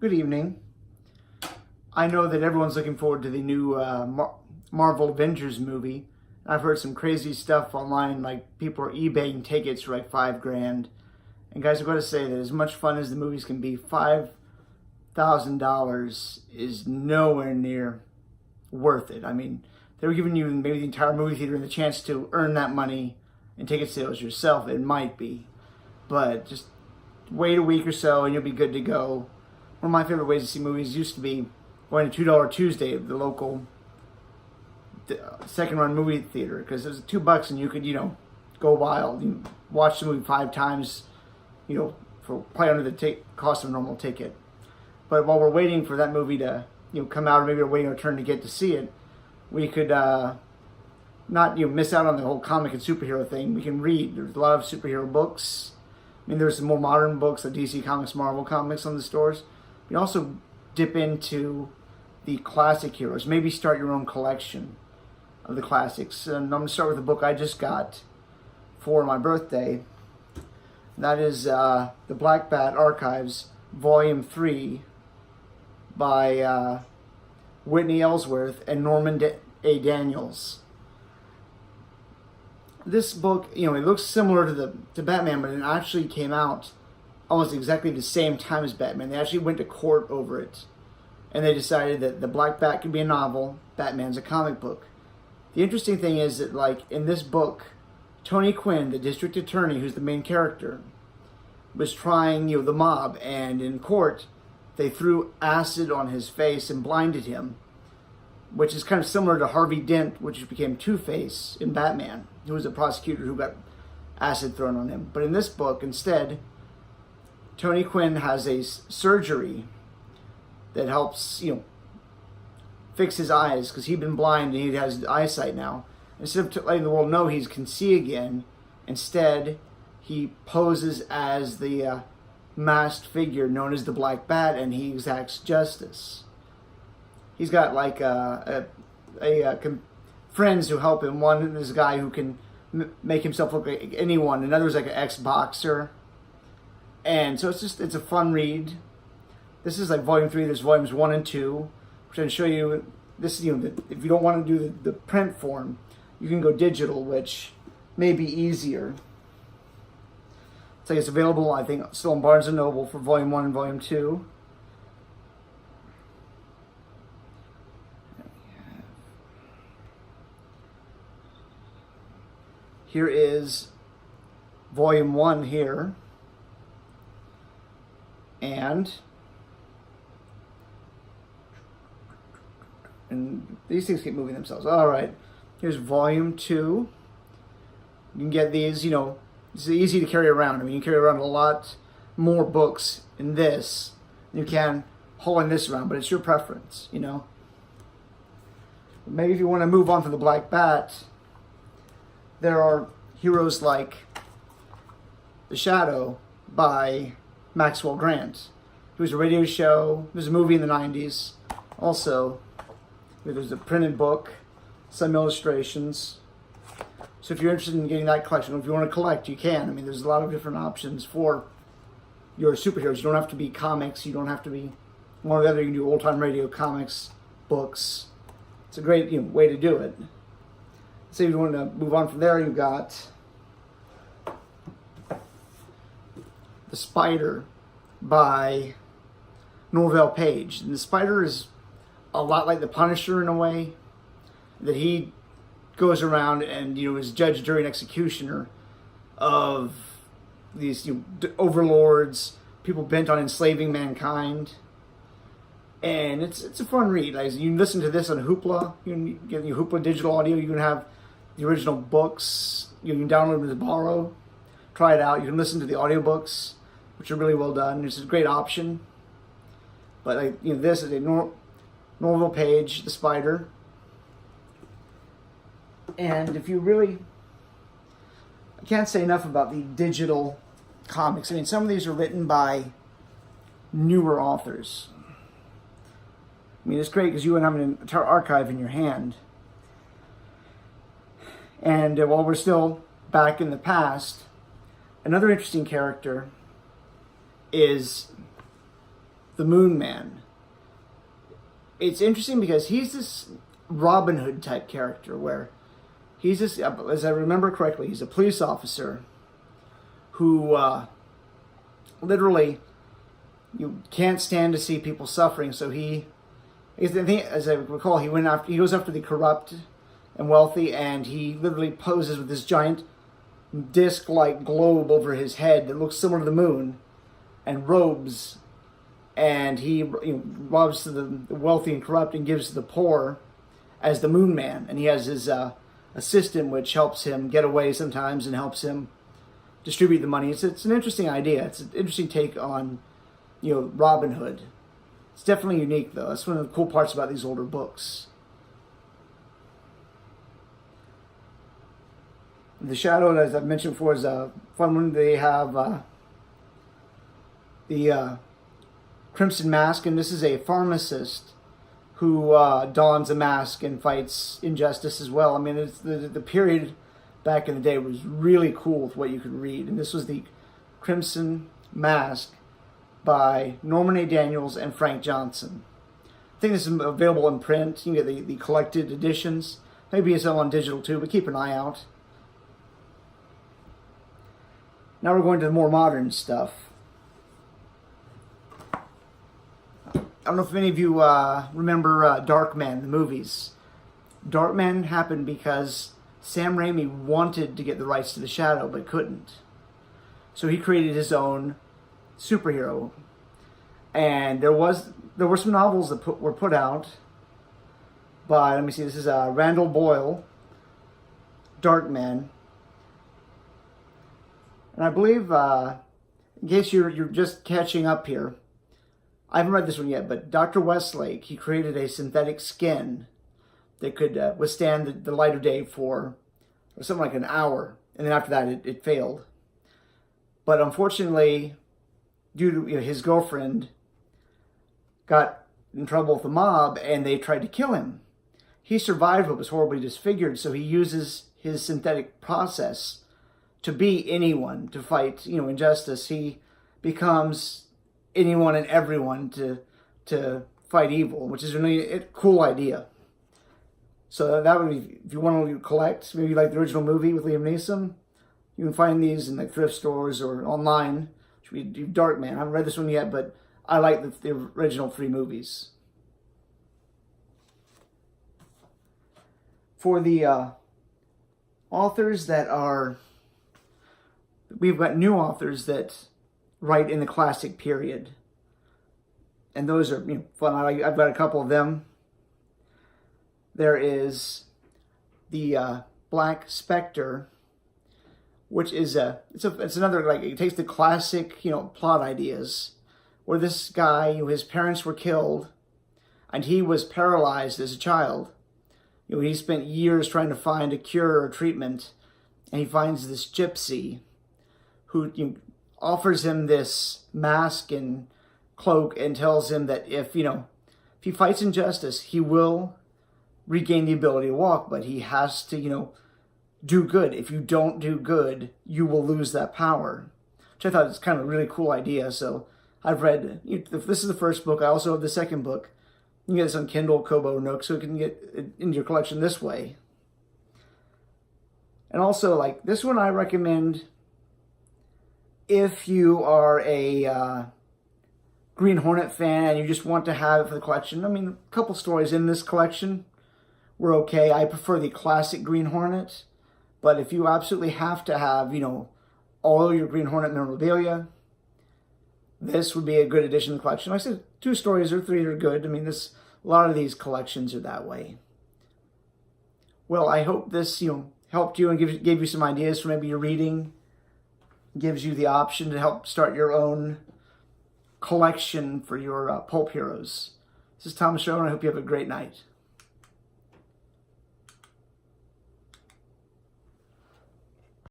Good evening. I know that everyone's looking forward to the new Marvel Avengers movie. I've heard some crazy stuff online, like people are eBaying tickets for like $5,000. And guys, I've got to say that as much fun as the movies can be, $5,000 is nowhere near worth it. I mean, they were giving you maybe the entire movie theater and the chance to earn that money in ticket sales yourself. It might be, but just wait a week or so and you'll be good to go. One of my favorite ways to see movies used to be going to $2 Tuesday at the local second-run movie theater, because it was $2 and you could, go wild. You watch the movie 5 times, for probably under the cost of a normal ticket. But while we're waiting for that movie to, come out, or maybe we're waiting our turn to get to see it, we could not, miss out on the whole comic and superhero thing. We can read. There's a lot of superhero books. I mean, there's some more modern books, like DC Comics, Marvel Comics on the stores. You also dip into the classic heroes. Maybe start your own collection of the classics. And I'm going to start with a book I just got for my birthday. That is The Black Bat Archives, Volume 3 by Whitney Ellsworth and Norman A. Daniels. This book, it looks similar to Batman, but it actually came out almost exactly the same time as Batman. They actually went to court over it, and they decided that The Black Bat could be a novel, Batman's a comic book. The interesting thing is that, like, in this book, Tony Quinn, the district attorney, who's the main character, was trying, the mob, and in court, they threw acid on his face and blinded him, which is kind of similar to Harvey Dent, which became Two-Face in Batman, who was a prosecutor who got acid thrown on him. But in this book, instead, Tony Quinn has a surgery that helps, fix his eyes, because he'd been blind and he has eyesight now. Instead of letting the world know he can see again, instead he poses as the masked figure known as the Black Bat, and he exacts justice. He's got like friends who help him. One is a guy who can make himself look like anyone. Another is like an ex-boxer. And so it's a fun read. This is like volume 3. There's volumes 1 and 2, which I'll show you. This, if you don't want to do the print form, you can go digital, which may be easier. It's like it's available, I think, still in Barnes & Noble for volume 1 and volume 2. Here is volume 1 here. And these things keep moving themselves. All right, here's volume 2. You can get these, it's easy to carry around. I mean, you can carry around a lot more books in this than you can hauling this around, but it's your preference, Maybe if you want to move on from the Black Bat, there are heroes like The Shadow by Maxwell Grant. It was a radio show. There's a movie in the 90s. Also, there's a printed book, some illustrations. So if you're interested in getting that collection, or if you want to collect, you can. I mean, there's a lot of different options for your superheroes. You don't have to be comics. You don't have to be one or the other. You can do old-time radio, comics, books. It's a great way to do it. So if you want to move on from there, you've got The Spider by Norvell Page. And The Spider is a lot like the Punisher in a way, that he goes around and is judge, jury, and executioner of these overlords, people bent on enslaving mankind. And it's a fun read. Like, you can listen to this on Hoopla. You can get your Hoopla digital audio. You can have the original books. You can download them to borrow. Try it out. You can listen to the audiobooks, which are really well done. It's a great option. But this is a Norvell Page, The Spider. And if you really, I can't say enough about the digital comics. I mean, some of these are written by newer authors. I mean, it's great because you have an entire archive in your hand. And while we're still back in the past, another interesting character is the Moon Man. It's interesting because he's this Robin Hood type character where he's this, as I remember correctly, he's a police officer who literally you can't stand to see people suffering. So as I recall, he goes after the corrupt and wealthy, and he literally poses with this giant disc-like globe over his head that looks similar to the moon, and robes, and he robs to the wealthy and corrupt and gives to the poor as the Moon Man. And he has his assistant, which helps him get away sometimes and helps him distribute the money. It's an interesting idea. It's an interesting take on Robin Hood. It's definitely unique, though. That's one of the cool parts about these older books. The Shadow, as I've mentioned before, is a fun one. They have the Crimson Mask, and this is a pharmacist who dons a mask and fights injustice as well. I mean, it's the period back in the day was really cool with what you could read, and this was the Crimson Mask by Norman A. Daniels and Frank Johnson. I think this is available in print. You can get the collected editions. Maybe it's on digital too, but keep an eye out. Now we're going to the more modern stuff. I don't know if many of you remember Darkman, the movies. Darkman happened because Sam Raimi wanted to get the rights to the Shadow, but couldn't. So he created his own superhero. And there were some novels that were put out by, let me see, this is Randall Boyle, Darkman. And I believe, in case you're just catching up here, I haven't read this one yet, but Dr. Westlake, he created a synthetic skin that could withstand the light of day for something like an hour. And then after that, it failed. But unfortunately, due to his girlfriend got in trouble with the mob, and they tried to kill him. He survived but was horribly disfigured, so he uses his synthetic process to be anyone, to fight, injustice. He becomes anyone and everyone to fight evil, which is really a cool idea. So that would be, if you want to collect, maybe like the original movie with Liam Neeson, you can find these in thrift stores or online. Which we do Darkman. I haven't read this one yet, but I like the original 3 movies. For the authors that are, we've got new authors that write in the classic period. And those are fun. I've got a couple of them. There is the Black Specter, which is it's another, like, it takes the classic plot ideas where this guy, his parents were killed and he was paralyzed as a child. He spent years trying to find a cure or treatment, and he finds this gypsy who offers him this mask and cloak and tells him that if he fights injustice, he will regain the ability to walk, but he has to do good. If you don't do good, you will lose that power. Which I thought was kind of a really cool idea. So I've read, this is the first book. I also have the second book. You can get this on Kindle, Kobo, Nook, so you can get it into your collection this way. And also, like, this one I recommend if you are a Green Hornet fan and you just want to have it for the collection. I mean, a couple stories in this collection were okay. I prefer the classic Green Hornet. But if you absolutely have to have, all your Green Hornet memorabilia, this would be a good addition to the collection. Like I said, 2 stories or 3 are good. I mean, a lot of these collections are that way. Well, I hope this, helped you and gave you some ideas for maybe your reading. Gives you the option to help start your own collection for your pulp heroes. This is Thomas Show, and I hope you have a great night.